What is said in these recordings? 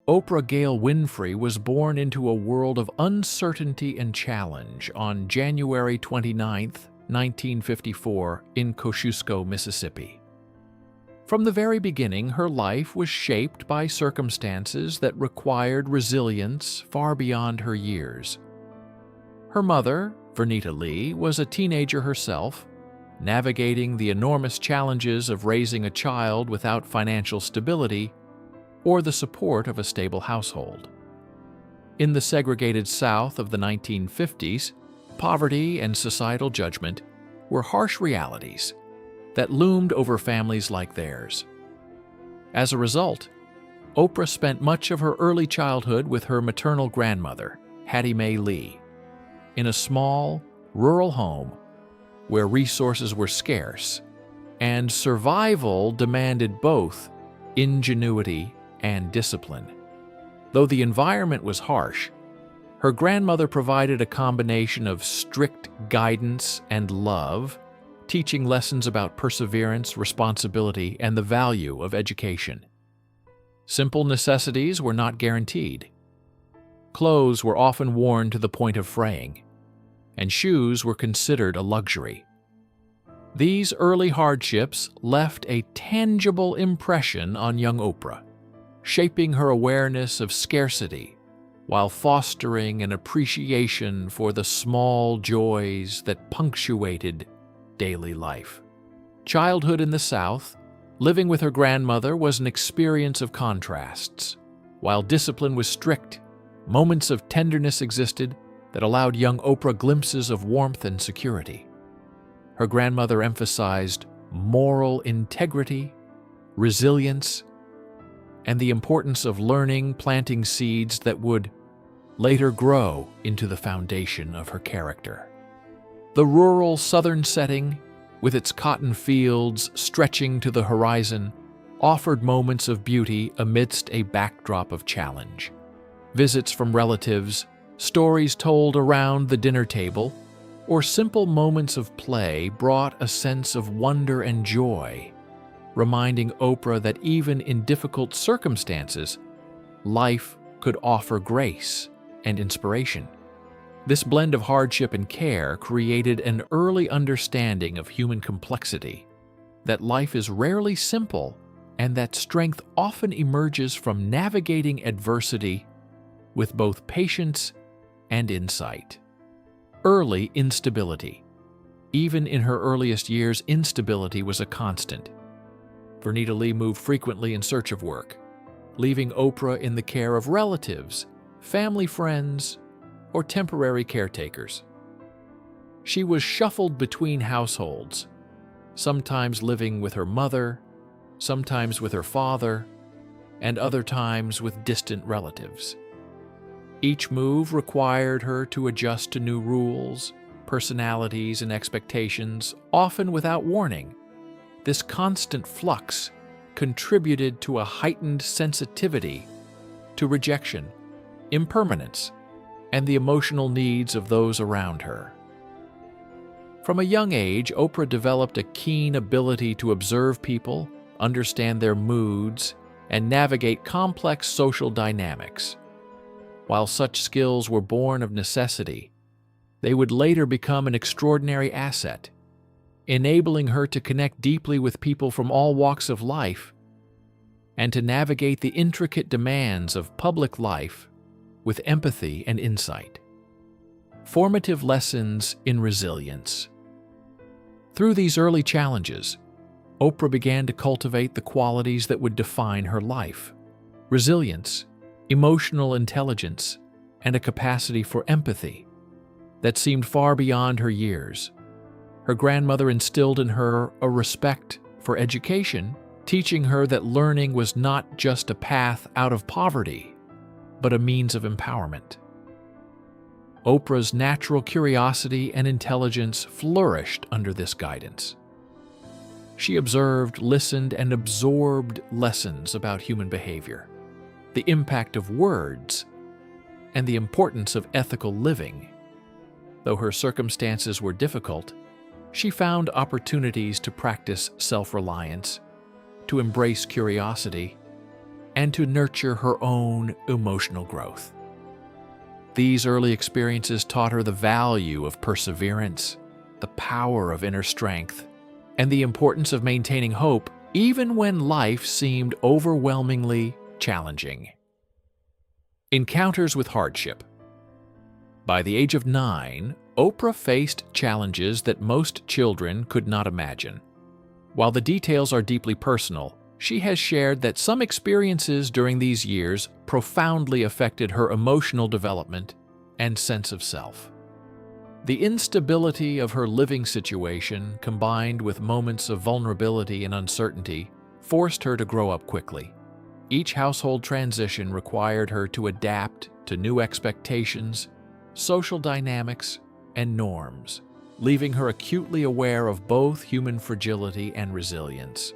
Oprah Gail Winfrey was born into a world of uncertainty and challenge on January 29, 1954, in Kosciuszko, Mississippi. From the very beginning, her life was shaped by circumstances that required resilience far beyond her years. Her mother, Vernita Lee, was a teenager herself, navigating the enormous challenges of raising a child without financial stability or the support of a stable household. In the segregated South of the 1950s, poverty and societal judgment were harsh realities that loomed over families like theirs. As a result, Oprah spent much of her early childhood with her maternal grandmother, Hattie Mae Lee, in a small, rural home where resources were scarce and survival demanded both ingenuity and discipline. Though the environment was harsh, her grandmother provided a combination of strict guidance and love, teaching lessons about perseverance, responsibility, and the value of education. Simple necessities were not guaranteed. Clothes were often worn to the point of fraying, and shoes were considered a luxury. These early hardships left a tangible impression on young Oprah, shaping her awareness of scarcity while fostering an appreciation for the small joys that punctuated daily life. Childhood in the South, living with her grandmother, was an experience of contrasts. While discipline was strict, moments of tenderness existed that allowed young Oprah glimpses of warmth and security. Her grandmother emphasized moral integrity, resilience, and the importance of learning, planting seeds that would later grow into the foundation of her character. The rural southern setting, with its cotton fields stretching to the horizon, offered moments of beauty amidst a backdrop of challenge. Visits from relatives, stories told around the dinner table, or simple moments of play brought a sense of wonder and joy, reminding Oprah that even in difficult circumstances, life could offer grace and inspiration. This blend of hardship and care created an early understanding of human complexity, that life is rarely simple, and that strength often emerges from navigating adversity with both patience and insight. Early instability. Even in her earliest years, instability was a constant. Vernita Lee moved frequently in search of work, leaving Oprah in the care of relatives, family friends, or temporary caretakers. She was shuffled between households, sometimes living with her mother, sometimes with her father, and other times with distant relatives. Each move required her to adjust to new rules, personalities, and expectations, often without warning. This constant flux contributed to a heightened sensitivity to rejection, impermanence, and the emotional needs of those around her. From a young age, Oprah developed a keen ability to observe people, understand their moods, and navigate complex social dynamics. While such skills were born of necessity, they would later become an extraordinary asset, enabling her to connect deeply with people from all walks of life and to navigate the intricate demands of public life with empathy and insight. Formative lessons in resilience. Through these early challenges, Oprah began to cultivate the qualities that would define her life: resilience, emotional intelligence, and a capacity for empathy that seemed far beyond her years. Her grandmother instilled in her a respect for education, teaching her that learning was not just a path out of poverty, but a means of empowerment. Oprah's natural curiosity and intelligence flourished under this guidance. She observed, listened, and absorbed lessons about human behavior, the impact of words, and the importance of ethical living. Though her circumstances were difficult, she found opportunities to practice self-reliance, to embrace curiosity, and to nurture her own emotional growth. These early experiences taught her the value of perseverance, the power of inner strength, and the importance of maintaining hope even when life seemed overwhelmingly challenging. Encounters with hardship. By the age of 9, Oprah faced challenges that most children could not imagine. While the details are deeply personal, she has shared that some experiences during these years profoundly affected her emotional development and sense of self. The instability of her living situation, combined with moments of vulnerability and uncertainty, forced her to grow up quickly. Each household transition required her to adapt to new expectations, social dynamics, and norms, leaving her acutely aware of both human fragility and resilience.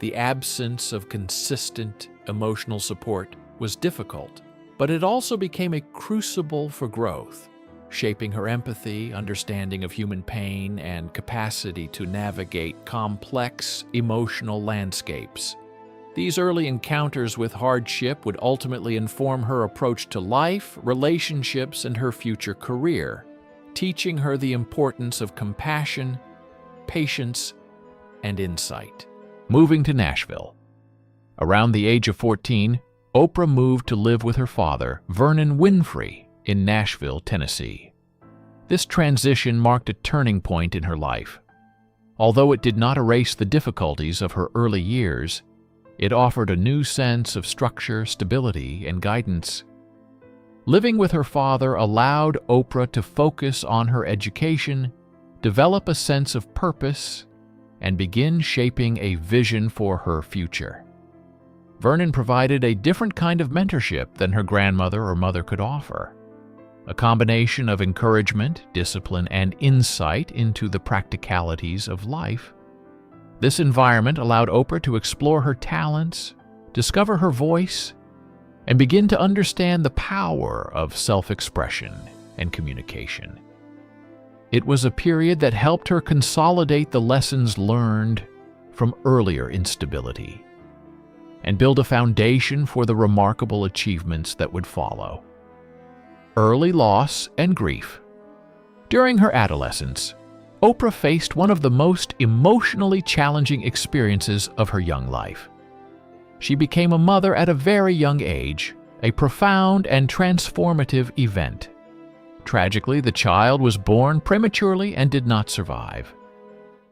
The absence of consistent emotional support was difficult, but it also became a crucible for growth, shaping her empathy, understanding of human pain, and capacity to navigate complex emotional landscapes. These early encounters with hardship would ultimately inform her approach to life, relationships, and her future career, teaching her the importance of compassion, patience, and insight. Moving to Nashville. Around the age of 14, Oprah moved to live with her father, Vernon Winfrey, in Nashville, Tennessee. This transition marked a turning point in her life. Although it did not erase the difficulties of her early years, it offered a new sense of structure, stability, and guidance. Living with her father allowed Oprah to focus on her education, develop a sense of purpose, and begin shaping a vision for her future. Vernon provided a different kind of mentorship than her grandmother or mother could offer. A combination of encouragement, discipline, and insight into the practicalities of life. This environment allowed Oprah to explore her talents, discover her voice, and begin to understand the power of self-expression and communication. It was a period that helped her consolidate the lessons learned from earlier instability and build a foundation for the remarkable achievements that would follow. Early loss and grief. During her adolescence, Oprah faced one of the most emotionally challenging experiences of her young life. She became a mother at a very young age, a profound and transformative event. Tragically, the child was born prematurely and did not survive.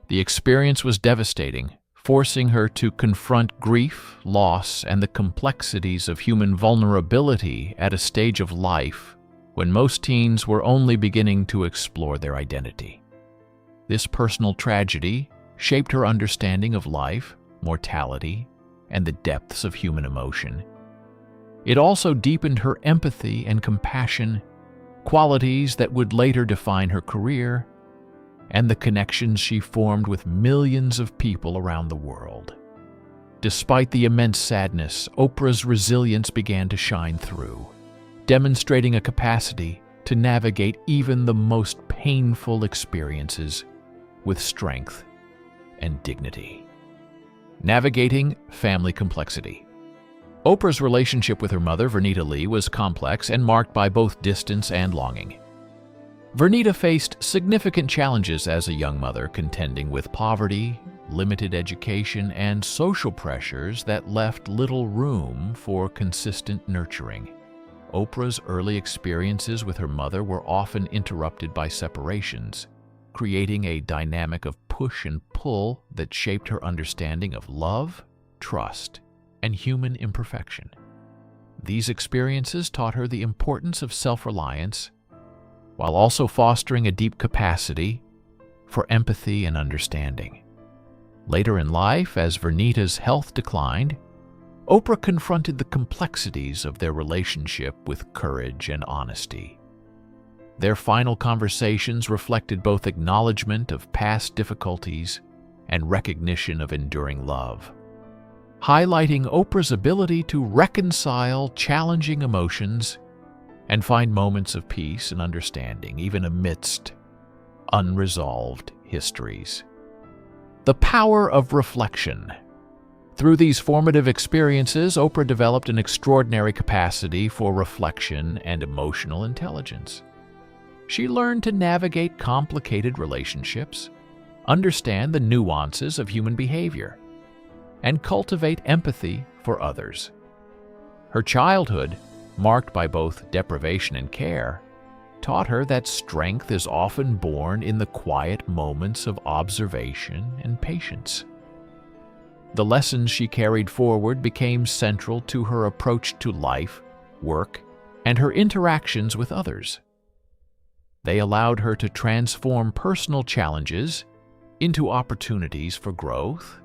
The experience was devastating, forcing her to confront grief, loss, and the complexities of human vulnerability at a stage of life when most teens were only beginning to explore their identity. This personal tragedy shaped her understanding of life, mortality, and the depths of human emotion. It also deepened her empathy and compassion, qualities that would later define her career and the connections she formed with millions of people around the world. Despite the immense sadness, Oprah's resilience began to shine through, demonstrating a capacity to navigate even the most painful experiences with strength and dignity. Navigating family complexity. Oprah's relationship with her mother, Vernita Lee, was complex and marked by both distance and longing. Vernita faced significant challenges as a young mother, contending with poverty, limited education, and social pressures that left little room for consistent nurturing. Oprah's early experiences with her mother were often interrupted by separations, creating a dynamic of push and pull that shaped her understanding of love, trust, and human imperfection. These experiences taught her the importance of self-reliance, while also fostering a deep capacity for empathy and understanding. Later in life, as Vernita's health declined, Oprah confronted the complexities of their relationship with courage and honesty. Their final conversations reflected both acknowledgement of past difficulties and recognition of enduring love, highlighting Oprah's ability to reconcile challenging emotions and find moments of peace and understanding, even amidst unresolved histories. The power of reflection. Through these formative experiences, Oprah developed an extraordinary capacity for reflection and emotional intelligence. She learned to navigate complicated relationships, understand the nuances of human behavior, and cultivate empathy for others. Her childhood, marked by both deprivation and care, taught her that strength is often born in the quiet moments of observation and patience. The lessons she carried forward became central to her approach to life, work, and her interactions with others. They allowed her to transform personal challenges into opportunities for growth,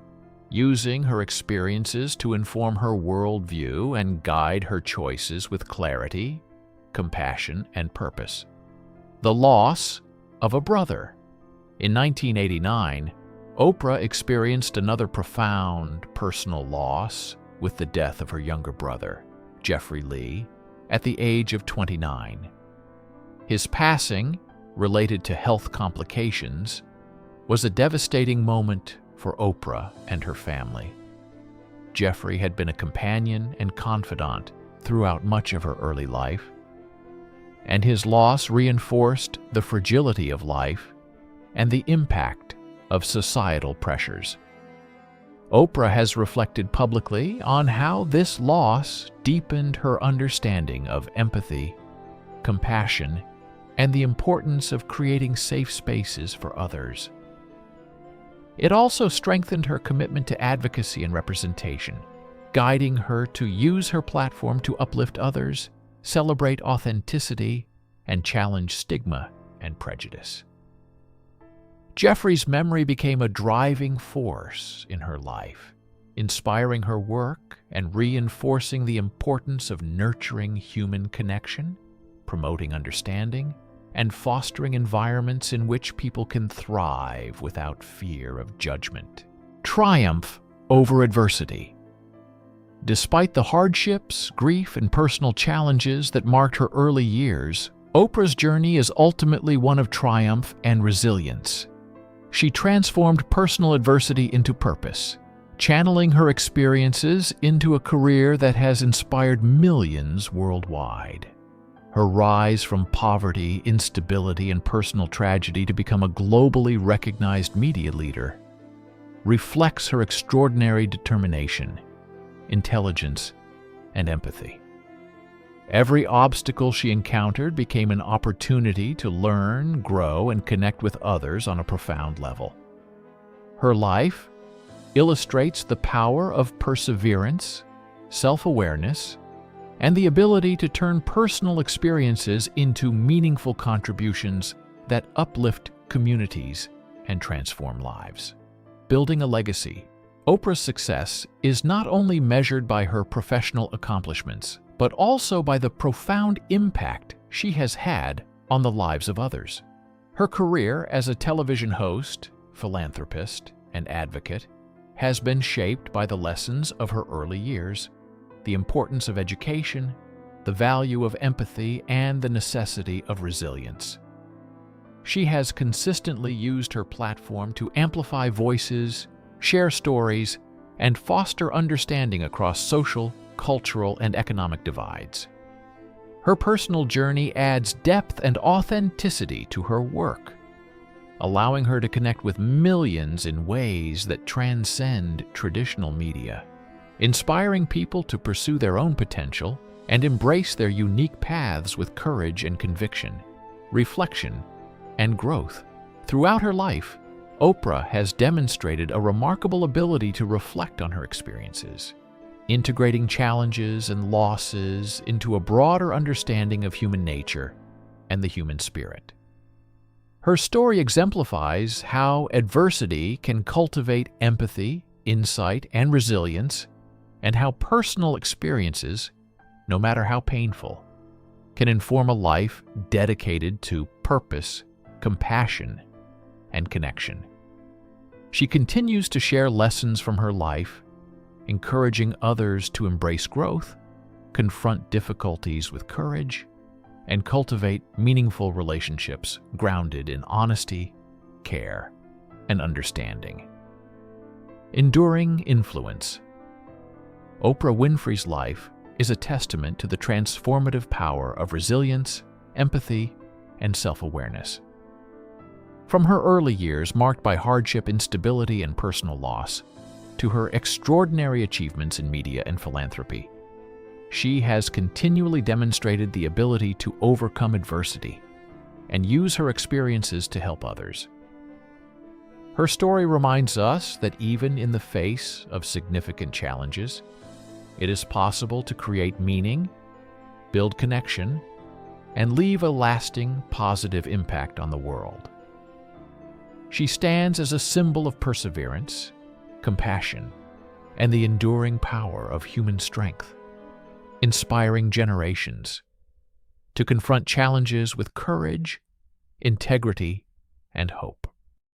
using her experiences to inform her worldview and guide her choices with clarity, compassion, and purpose. The loss of a brother. In 1989, Oprah experienced another profound personal loss with the death of her younger brother, Jeffrey Lee, at the age of 29. His passing, related to health complications, was a devastating moment for Oprah and her family. Jeffrey had been a companion and confidant throughout much of her early life, and his loss reinforced the fragility of life and the impact of societal pressures. Oprah has reflected publicly on how this loss deepened her understanding of empathy, compassion, and the importance of creating safe spaces for others. It also strengthened her commitment to advocacy and representation, guiding her to use her platform to uplift others, celebrate authenticity, and challenge stigma and prejudice. Jeffrey's memory became a driving force in her life, inspiring her work and reinforcing the importance of nurturing human connection, promoting understanding, and fostering environments in which people can thrive without fear of judgment. Triumph over adversity. Despite the hardships, grief, and personal challenges that marked her early years, Oprah's journey is ultimately one of triumph and resilience. She transformed personal adversity into purpose, channeling her experiences into a career that has inspired millions worldwide. Her rise from poverty, instability, and personal tragedy to become a globally recognized media leader reflects her extraordinary determination, intelligence, and empathy. Every obstacle she encountered became an opportunity to learn, grow, and connect with others on a profound level. Her life illustrates the power of perseverance, self-awareness, and the ability to turn personal experiences into meaningful contributions that uplift communities and transform lives. Building a legacy. Oprah's success is not only measured by her professional accomplishments, but also by the profound impact she has had on the lives of others. Her career as a television host, philanthropist, and advocate has been shaped by the lessons of her early years, the importance of education, the value of empathy, and the necessity of resilience. She has consistently used her platform to amplify voices, share stories, and foster understanding across social, cultural, and economic divides. Her personal journey adds depth and authenticity to her work, allowing her to connect with millions in ways that transcend traditional media, inspiring people to pursue their own potential and embrace their unique paths with courage and conviction, reflection, and growth. Throughout her life, Oprah has demonstrated a remarkable ability to reflect on her experiences, integrating challenges and losses into a broader understanding of human nature and the human spirit. Her story exemplifies how adversity can cultivate empathy, insight, and resilience, and how personal experiences, no matter how painful, can inform a life dedicated to purpose, compassion, and connection. She continues to share lessons from her life, encouraging others to embrace growth, confront difficulties with courage, and cultivate meaningful relationships grounded in honesty, care, and understanding. Enduring influence. Oprah Winfrey's life is a testament to the transformative power of resilience, empathy, and self-awareness. From her early years marked by hardship, instability, and personal loss, to her extraordinary achievements in media and philanthropy, she has continually demonstrated the ability to overcome adversity and use her experiences to help others. Her story reminds us that even in the face of significant challenges, it is possible to create meaning, build connection, and leave a lasting, positive impact on the world. She stands as a symbol of perseverance, compassion, and the enduring power of human strength, inspiring generations to confront challenges with courage, integrity, and hope.